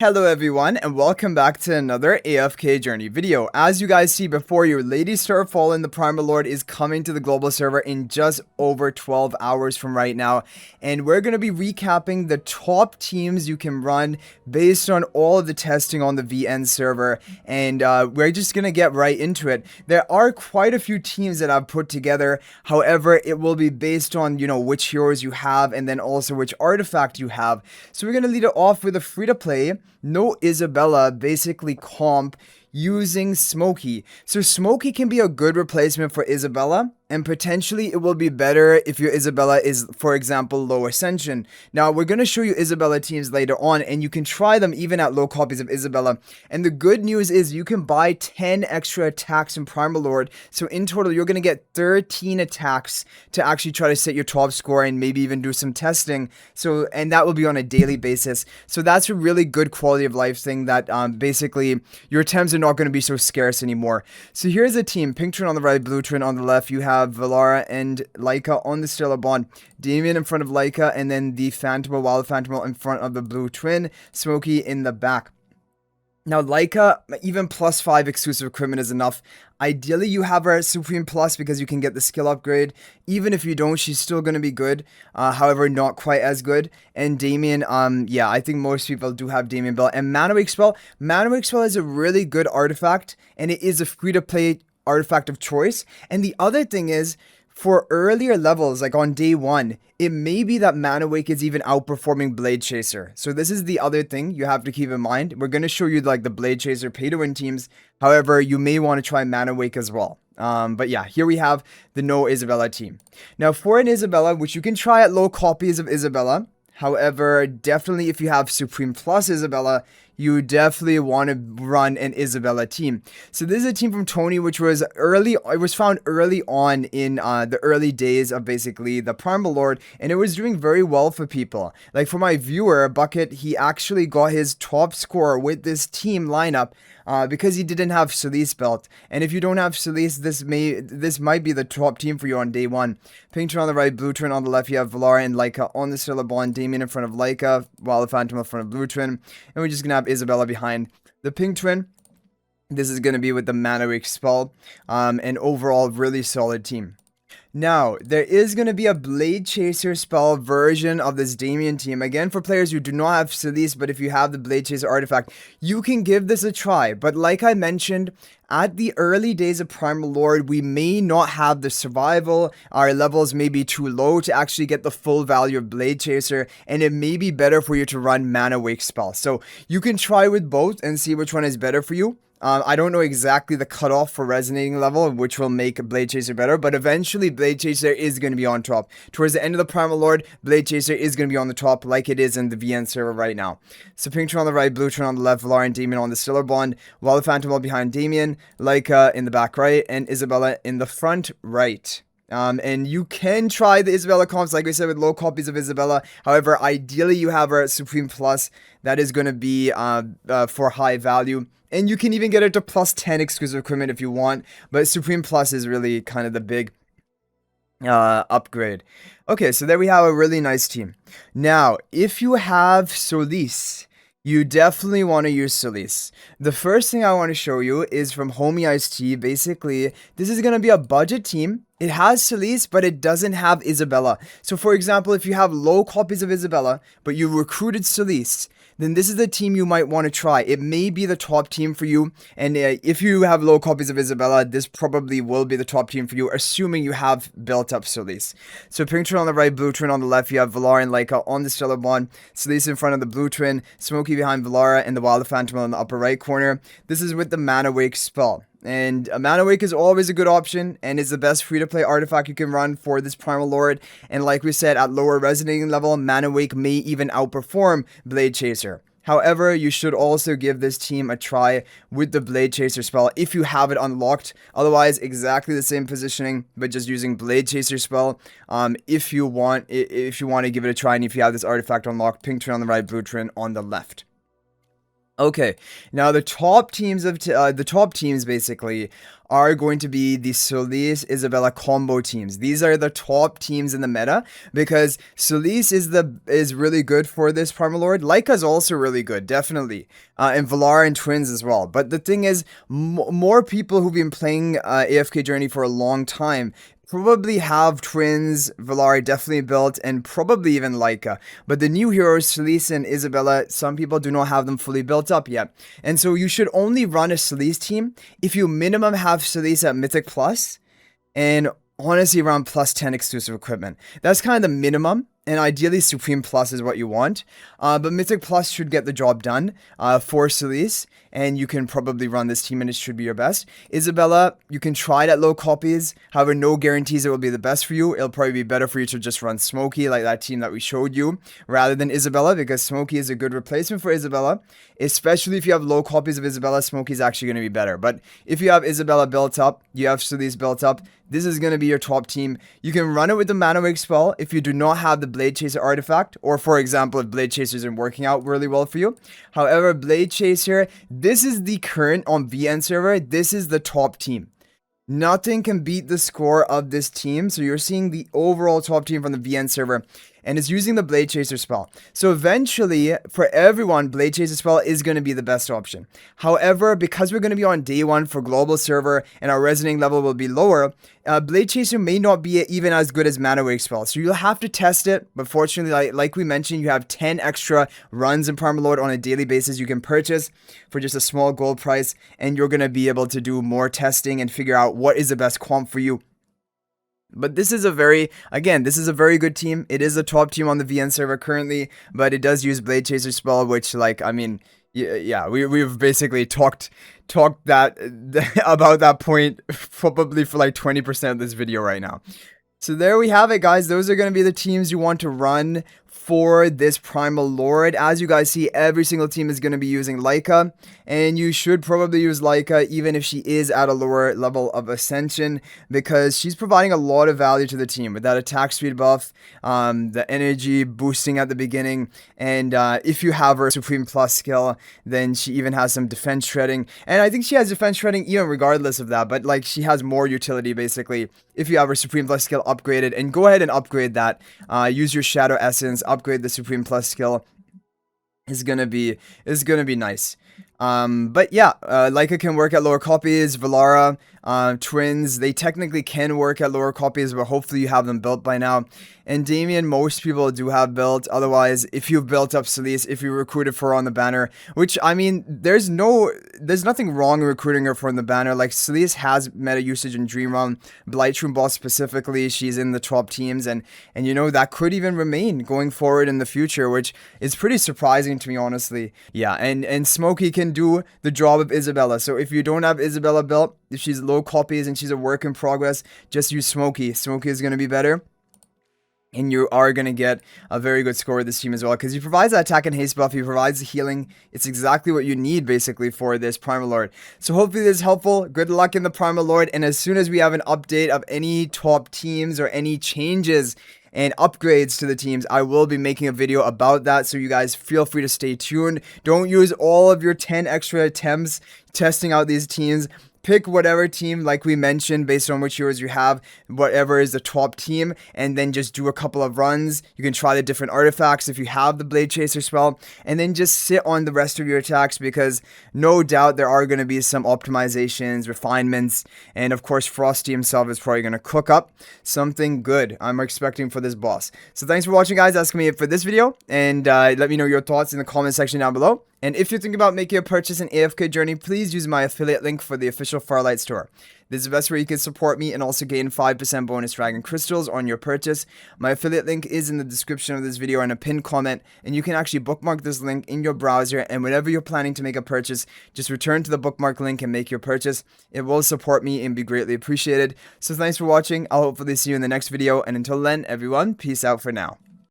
Hello everyone, and welcome back to another AFK journey video. As you guys see before you, Lady Starfallen, the Primal Lord, is coming to the global server in just over 12 hours from right now. And we're going to be recapping the top teams you can run based on all of the testing on the VN server. And we're just going to get right into it. There are quite a few teams that I've put together. However, it will be based on, which heroes you have and then also which artifact you have. So we're going to lead it off with a free-to-play No-Isabella basically comp using Smokey. So Smokey can be a good replacement for Isabella, and potentially it will be better if your Isabella is, for example, low ascension. Now, we're going to show you Isabella teams later on, and you can try them even at low copies of Isabella. And the good news is you can buy 10 extra attacks in Primal Lord. So in total, you're going to get 13 attacks to actually try to set your top score and maybe even do some testing. And that will be on a daily basis. So that's a really good quality of life thing that basically your attempts are not going to be so scarce anymore. So here's a team. Pink Twin on the right, Blue Twin on the left. You have Valara and Lyca on the Stellar Bond, Damien in front of Lyca, and then the Phantom, Wild Phantom in front of the Blue Twin, Smokey in the back. Now, Lyca, even +5 exclusive equipment is enough. Ideally, you have her at Supreme Plus because you can get the skill upgrade. Even if you don't, she's still going to be good. However, not quite as good. And Damien, yeah, I think most people do have Damien Bell. And Manawake Spell. Manawake Spell is a really good artifact, and it is a free-to-play artifact of choice. And the other thing is, for earlier levels, like on day 1, it may be that Manawake is even outperforming Bladechaser. So this is the other thing you have to keep in mind. We're going to show you like the Bladechaser pay-to-win teams. However, you may want to try Manawake as well. But yeah, here we have the No-Isabella team. Now for an Isabella, which you can try at low copies of Isabella. However, definitely if you have Supreme Plus Isabella, you definitely want to run an Isabella team. So this is a team from Tony, which was early. It was found early on in the early days of basically the Primal Lord, and it was doing very well for people. Like for my viewer, Bucket, he actually got his top score with this team lineup. Because he didn't have Solise belt. And if you don't have Solise, this might be the top team for you on day 1. Pink Twin on the right, Blue Twin on the left. You have Valara and Lyca on the Stellar Bond, Damien in front of Lyca, while the Phantom in front of Blue Twin. And we're just going to have Isabella behind the Pink Twin. This is going to be with the Manawake spell. An overall really solid team. Now, there is going to be a Bladechaser spell version of this Damien team. Again, for players who do not have Solise, but if you have the Bladechaser artifact, you can give this a try. But like I mentioned, at the early days of Primal Lord, we may not have the survival. Our levels may be too low to actually get the full value of Bladechaser, and it may be better for you to run Manawake spell. So you can try with both and see which one is better for you. I don't know exactly the cutoff for resonating level, which will make Bladechaser better, but eventually Bladechaser is going to be on top. Towards the end of the Primal Lord, Bladechaser is going to be on the top like it is in the VN server right now. So Pink Twin on the right, Blue Twin on the left, Valara and Damien on the Stellar Bond, while the Phantom while behind Damien, Lyca in the back right, and Isabella in the front right. And you can try the Isabella comps, like we said, with low copies of Isabella. However, ideally you have her at Supreme Plus. That is going to be for high value. And you can even get it to +10 exclusive equipment if you want. But Supreme Plus is really kind of the big upgrade. Okay, so there we have a really nice team. Now, if you have Solise, you definitely want to use Solise. The first thing I want to show you is from Homie Ice Tea. Basically, this is going to be a budget team. It has Solise, but it doesn't have Isabella. So for example, if you have low copies of Isabella, but you recruited Solise, then this is the team you might want to try. It may be the top team for you, and if you have low copies of Isabella, this probably will be the top team for you, assuming you have built up Solise. So Pink Twin on the right, Blue Twin on the left, you have Valara and Lyca on the Stellar Bond, Solise in front of the Blue Twin, Smokey behind Valara, and the Wild Phantom on the upper right corner. This is with the Manawake spell. And a Manawake is always a good option and is the best free-to-play artifact you can run for this Primal Lord. And like we said, at lower resonating level, Manawake may even outperform Bladechaser. However, you should also give this team a try with the Bladechaser spell if you have it unlocked. Otherwise, exactly the same positioning, but just using Bladechaser spell. If you want to give it a try, and if you have this artifact unlocked, Pink Twin on the right, Blue Twin on the left. Okay, now the top teams basically are going to be the Solis Isabella combo teams. These are the top teams in the meta because Solis is really good for this Primal Lord. Lyca is also really good, definitely, and Valar and Twins as well. But the thing is, more people who've been playing AFK Journey for a long time probably have Twins, Valar definitely built, and probably even Lyca. But the new heroes, Solis and Isabella, some people do not have them fully built up yet. And so you should only run a Solis team if you minimum have Solis at Mythic Plus, and honestly around plus 10 exclusive equipment. That's kind of the minimum. And ideally, Supreme Plus is what you want. But Mythic Plus should get the job done for Solis. And you can probably run this team and it should be your best. Isabella, you can try it at low copies. However, no guarantees it will be the best for you. It'll probably be better for you to just run Smokey, like that team that we showed you, rather than Isabella, because Smokey is a good replacement for Isabella. Especially if you have low copies of Isabella, Smokey is actually going to be better. But if you have Isabella built up, you have Solis built up, this is going to be your top team. You can run it with the Manawake spell if you do not have the Bladechaser artifact, or for example, if Bladechaser isn't working out really well for you. However, Bladechaser, this is the current on VN server, this is the top team. Nothing can beat the score of this team. So you're seeing the overall top team from the VN server, and it's using the Bladechaser spell. So eventually, for everyone, Bladechaser spell is going to be the best option. However, because we're going to be on day 1 for global server and our resonating level will be lower, Bladechaser may not be even as good as Manawake spell. So you'll have to test it. But fortunately, like we mentioned, you have 10 extra runs in Primal Lord on a daily basis you can purchase for just a small gold price, and you're going to be able to do more testing and figure out what is the best comp for you. But this is a very good team. It is a top team on the VN server currently, but it does use Bladechaser spell, which, like, I mean, yeah, we've basically talked that about that point probably for like 20% of this video right now. So there we have it, guys. Those are going to be the teams you want to run for this Primal Lord. As you guys see, every single team is going to be using Lyca, and you should probably use Lyca even if she is at a lower level of Ascension, because she's providing a lot of value to the team with that attack speed buff, the energy boosting at the beginning, and if you have her Supreme Plus skill, then she even has some defense shredding, and I think she has defense shredding even regardless of that, but like she has more utility basically if you have her Supreme Plus skill upgraded. And go ahead and upgrade that. Use your Shadow Essence, upgrade the Supreme Plus skill. Is gonna be nice. But yeah, Lyca can work at lower copies. Valara, Twins, they technically can work at lower copies, but hopefully you have them built by now. And Damien, most people do have built. Otherwise, if you've built up Solis, if you recruited for her on the banner, which, I mean, there's nothing wrong in recruiting her for the banner. Like, Solis has meta usage in Dream Realm. Blightshroom boss specifically, she's in the top teams, and you know, that could even remain going forward in the future, which is pretty surprising to me, honestly. Yeah, and Smokey can do the job of Isabella. So if you don't have Isabella built, if she's low copies and she's a work in progress, just use Smokey. Smokey is going to be better. And you are going to get a very good score with this team as well, because he provides that attack and haste buff, he provides the healing. It's exactly what you need basically for this Primal Lord. So hopefully this is helpful. Good luck in the Primal Lord, and as soon as we have an update of any top teams or any changes and upgrades to the teams, I will be making a video about that, so you guys feel free to stay tuned. Don't use all of your 10 extra attempts testing out these teams. Pick whatever team, like we mentioned, based on which heroes you have, whatever is the top team, and then just do a couple of runs. You can try the different artifacts if you have the Bladechaser spell, and then just sit on the rest of your attacks, because no doubt there are going to be some optimizations, refinements, and of course Frosty himself is probably going to cook up something good I'm expecting for this boss. So thanks for watching, guys. That's going to be it for this video, and let me know your thoughts in the comment section down below. And if you're thinking about making a purchase in AFK Journey, please use my affiliate link for the official Farlight store. This is the best way you can support me and also gain 5% bonus dragon crystals on your purchase. My affiliate link is in the description of this video and a pinned comment, and you can actually bookmark this link in your browser, and whenever you're planning to make a purchase, just return to the bookmark link and make your purchase. It will support me and be greatly appreciated. So thanks for watching. I'll hopefully see you in the next video, and until then, everyone, peace out for now.